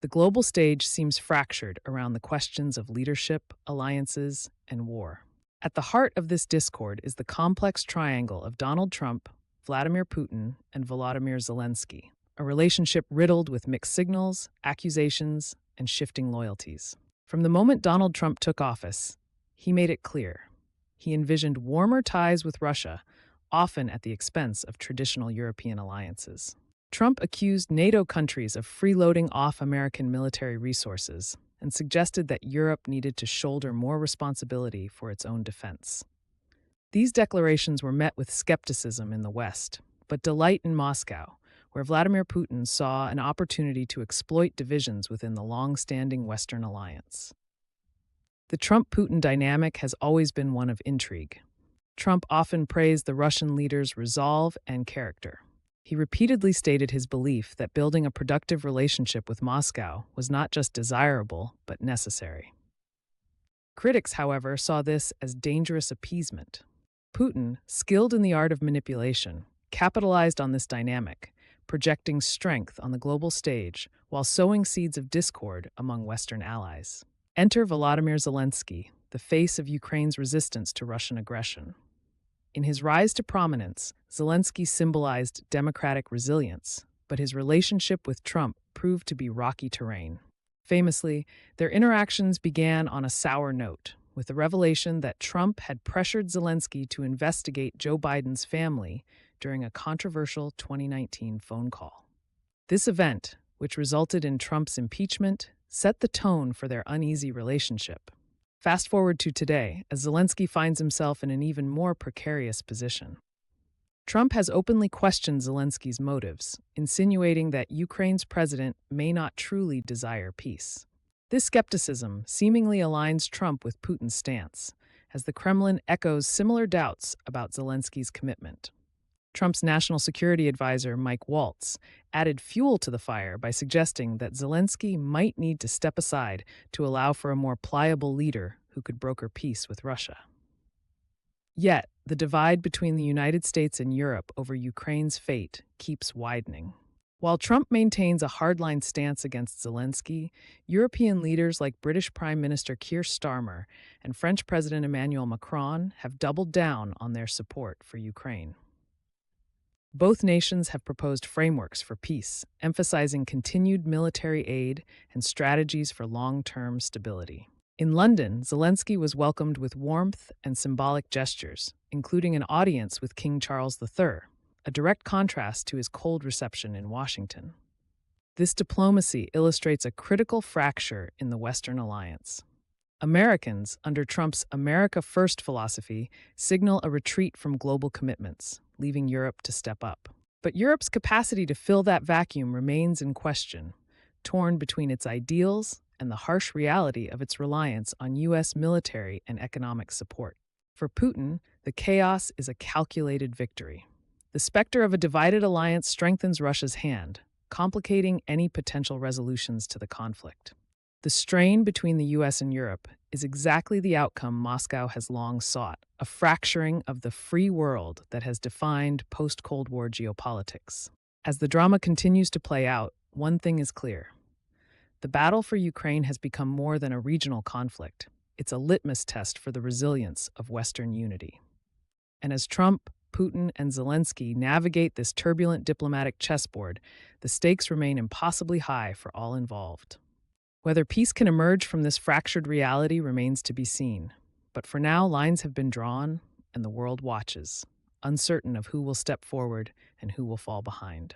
The global stage seems fractured around the questions of leadership, alliances, and war. At the heart of this discord is the complex triangle of Donald Trump, Vladimir Putin, and Volodymyr Zelensky, a relationship riddled with mixed signals, accusations, and shifting loyalties. From the moment Donald Trump took office, he made it clear. He envisioned warmer ties with Russia, often at the expense of traditional European alliances. Trump accused NATO countries of freeloading off American military resources and suggested that Europe needed to shoulder more responsibility for its own defense. These declarations were met with skepticism in the West, but delight in Moscow, where Vladimir Putin saw an opportunity to exploit divisions within the long-standing Western alliance. The Trump-Putin dynamic has always been one of intrigue. Trump often praised the Russian leader's resolve and character. He repeatedly stated his belief that building a productive relationship with Moscow was not just desirable, but necessary. Critics, however, saw this as dangerous appeasement. Putin, skilled in the art of manipulation, capitalized on this dynamic, projecting strength on the global stage while sowing seeds of discord among Western allies. Enter Volodymyr Zelensky, the face of Ukraine's resistance to Russian aggression. In his rise to prominence, Zelensky symbolized democratic resilience, but his relationship with Trump proved to be rocky terrain. Famously, their interactions began on a sour note, with the revelation that Trump had pressured Zelensky to investigate Joe Biden's family during a controversial 2019 phone call. This event, which resulted in Trump's impeachment, set the tone for their uneasy relationship. Fast forward to today, as Zelensky finds himself in an even more precarious position. Trump has openly questioned Zelensky's motives, insinuating that Ukraine's president may not truly desire peace. This skepticism seemingly aligns Trump with Putin's stance, as the Kremlin echoes similar doubts about Zelensky's commitment. Trump's national security advisor, Mike Waltz, added fuel to the fire by suggesting that Zelensky might need to step aside to allow for a more pliable leader who could broker peace with Russia. Yet, the divide between the United States and Europe over Ukraine's fate keeps widening. While Trump maintains a hardline stance against Zelensky, European leaders like British Prime Minister Keir Starmer and French President Emmanuel Macron have doubled down on their support for Ukraine. Both nations have proposed frameworks for peace, emphasizing continued military aid and strategies for long-term stability. In London, Zelensky was welcomed with warmth and symbolic gestures, including an audience with King Charles III, a direct contrast to his cold reception in Washington. This diplomacy illustrates a critical fracture in the Western alliance. Americans, under Trump's America First philosophy, signal a retreat from global commitments, leaving Europe to step up. But Europe's capacity to fill that vacuum remains in question, torn between its ideals and the harsh reality of its reliance on U.S. military and economic support. For Putin, the chaos is a calculated victory. The specter of a divided alliance strengthens Russia's hand, complicating any potential resolutions to the conflict. The strain between the U.S. and Europe is exactly the outcome Moscow has long sought, a fracturing of the free world that has defined post-Cold War geopolitics. As the drama continues to play out, one thing is clear. The battle for Ukraine has become more than a regional conflict. It's a litmus test for the resilience of Western unity. And as Trump, Putin, and Zelensky navigate this turbulent diplomatic chessboard, the stakes remain impossibly high for all involved. Whether peace can emerge from this fractured reality remains to be seen. But for now, lines have been drawn, and the world watches, uncertain of who will step forward and who will fall behind.